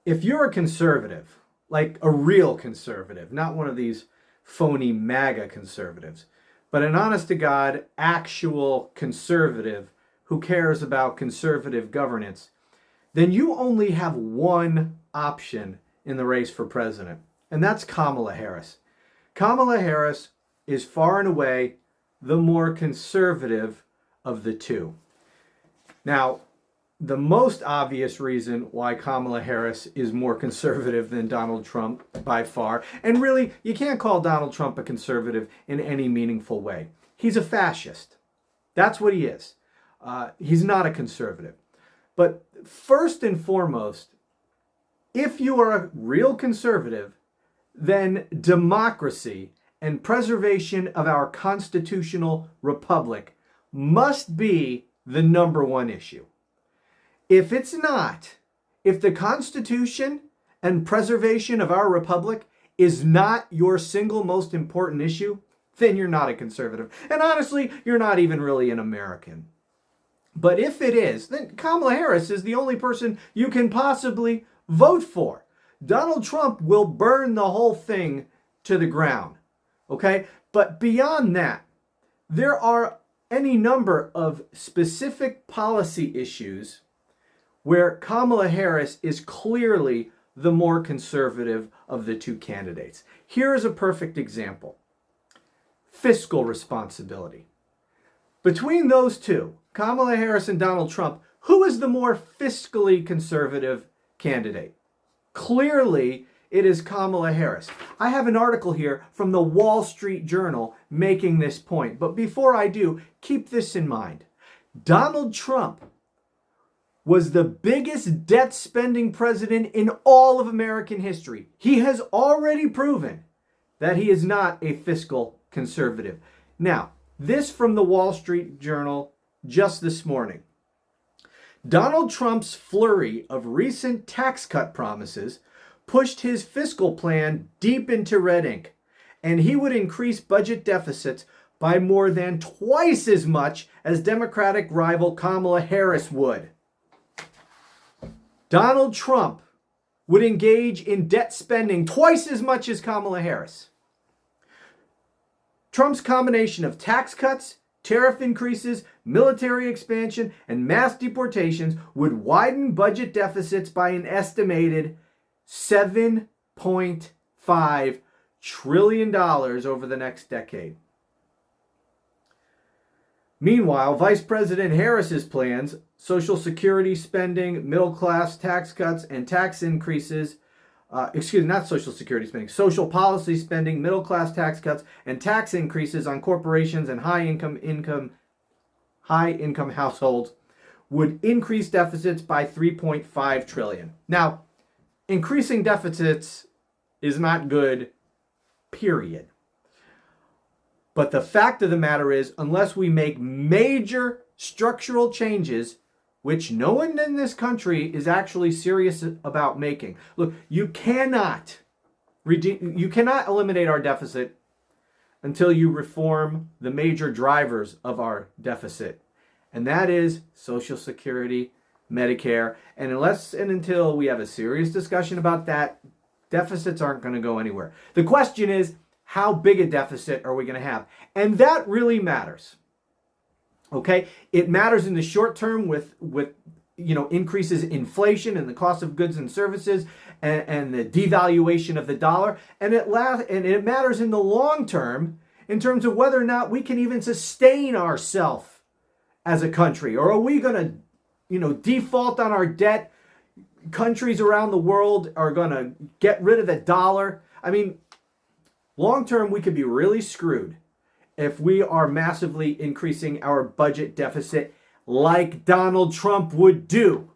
if you're a conservative, like a real conservative, not one of these phony MAGA conservatives, but an honest to God, actual conservative who cares about conservative governance, then you only have one option in the race for president, and that's Kamala Harris. Kamala Harris is far and away the more conservative of the two. Now, the most obvious reason why Kamala Harris is more conservative than Donald Trump by far, and really, you can't call Donald Trump a conservative in any meaningful way. He's a fascist. That's what he is. He's not a conservative. But first and foremost, if you are a real conservative, then democracy and preservation of our constitutional republic must be the number one issue. If it's not, if the Constitution and preservation of our republic is not your single most important issue, then you're not a conservative. And honestly, you're not even really an American. But if it is, then Kamala Harris is the only person you can possibly vote for. Donald Trump will burn the whole thing to the ground. Okay? But beyond that, there are any number of specific policy issues where Kamala Harris is clearly the more conservative of the two candidates. Here is a perfect example. Fiscal responsibility. Between those two, Kamala Harris and Donald Trump, who is the more fiscally conservative candidate? Clearly, it is Kamala Harris. I have an article here from the Wall Street Journal making this point. But before I do, keep this in mind. Donald Trump was the biggest debt-spending president in all of American history. He has already proven that he is not a fiscal conservative. Now, this from the Wall Street Journal just this morning. Donald Trump's flurry of recent tax cut promises pushed his fiscal plan deep into red ink, and he would increase budget deficits by more than twice as much as Democratic rival Kamala Harris would. Donald Trump would engage in debt spending twice as much as Kamala Harris. Trump's combination of tax cuts, tariff increases, military expansion, and mass deportations would widen budget deficits by an estimated $7.5 trillion over the next decade. Meanwhile, Vice President Harris's plans, Social Security spending, middle-class tax cuts, and tax increases, social policy spending, middle-class tax cuts, and tax increases on corporations and high-income households would increase deficits by $3.5 trillion. Now, increasing deficits is not good, period. But the fact of the matter is, unless we make major structural changes, which no one in this country is actually serious about making. Look, you cannot eliminate our deficit until you reform the major drivers of our deficit. And that is Social Security, Medicare. And unless and until we have a serious discussion about that, deficits aren't going to go anywhere. The question is, how big a deficit are we going to have? And that really matters. Okay? It matters in the short term with increases in inflation and the cost of goods and services and the devaluation of the dollar. And it matters in the long term in terms of whether or not we can even sustain ourselves as a country. Or are we going to, default on our debt? Countries around the world are going to get rid of the dollar. I mean, long term, we could be really screwed if we are massively increasing our budget deficit like Donald Trump would do.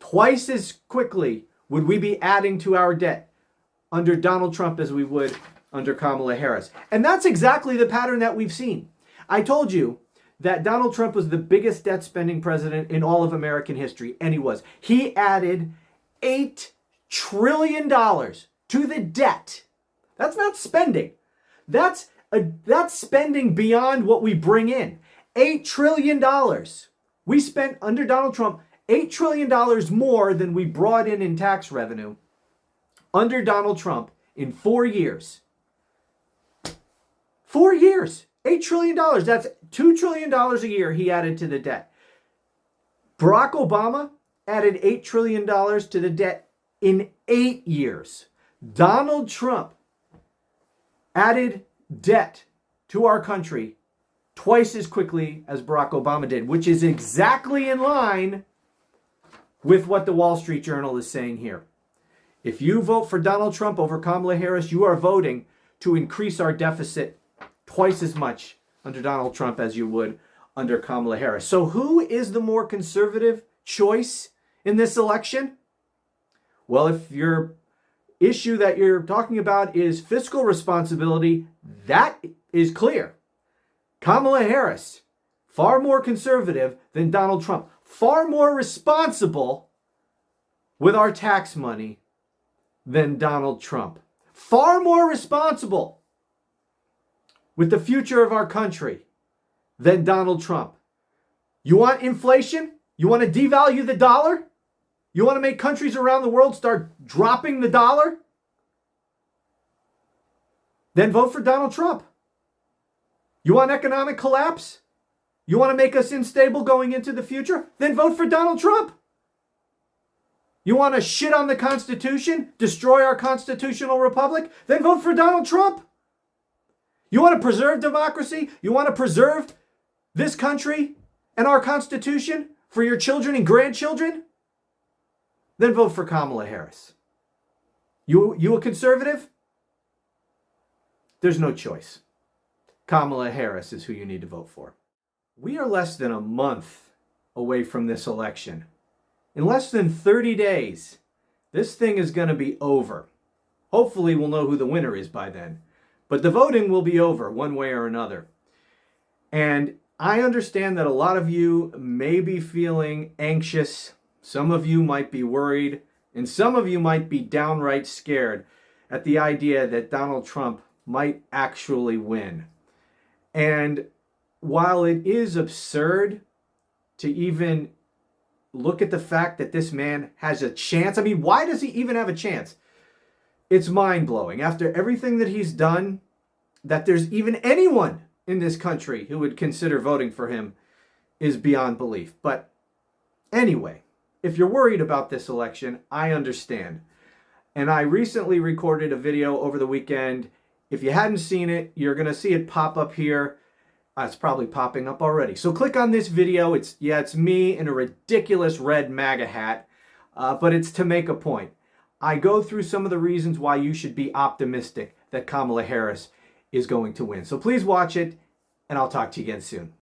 Twice as quickly would we be adding to our debt under Donald Trump as we would under Kamala Harris. And that's exactly the pattern that we've seen. I told you that Donald Trump was the biggest debt spending president in all of American history, and he was. He added $8 trillion to the debt. That's not spending. That's spending beyond what we bring in. $8 trillion. We spent under Donald Trump $8 trillion more than we brought in tax revenue under Donald Trump in 4 years. 4 years, $8 trillion. That's $2 trillion a year he added to the debt. Barack Obama added $8 trillion to the debt in 8 years. Donald Trump added debt to our country twice as quickly as Barack Obama did, which is exactly in line with what the Wall Street Journal is saying here. If you vote for Donald Trump over Kamala Harris, you are voting to increase our deficit twice as much under Donald Trump as you would under Kamala Harris. So who is the more conservative choice in this election? Well, if your issue that you're talking about is fiscal responsibility, that is clear. Kamala Harris, far more conservative than Donald Trump, far more responsible with our tax money than Donald Trump. Far more responsible with the future of our country than Donald Trump. You want inflation? You want to devalue the dollar? You want to make countries around the world start dropping the dollar? Then vote for Donald Trump. You want economic collapse? You want to make us unstable going into the future? Then vote for Donald Trump. You want to shit on the Constitution? Destroy our constitutional republic? Then vote for Donald Trump. You want to preserve democracy? You want to preserve this country and our Constitution for your children and grandchildren? Then vote for Kamala Harris. You a conservative? There's no choice. Kamala Harris is who you need to vote for. We are less than a month away from this election. In less than 30 days, this thing is going to be over. Hopefully we'll know who the winner is by then. But the voting will be over one way or another. And I understand that a lot of you may be feeling anxious. Some of you might be worried. And some of you might be downright scared at the idea that Donald Trump might actually win. And while it is absurd to even look at the fact that this man has a chance, I mean, why does he even have a chance? It's mind-blowing. After everything that he's done, that there's even anyone in this country who would consider voting for him is beyond belief. But anyway, if you're worried about this election, I understand. And I recently recorded a video over the weekend. If you hadn't seen it, you're going to see it pop up here. It's probably popping up already. So click on this video. It's me in a ridiculous red MAGA hat, but it's to make a point. I go through some of the reasons why you should be optimistic that Kamala Harris is going to win. So please watch it, and I'll talk to you again soon.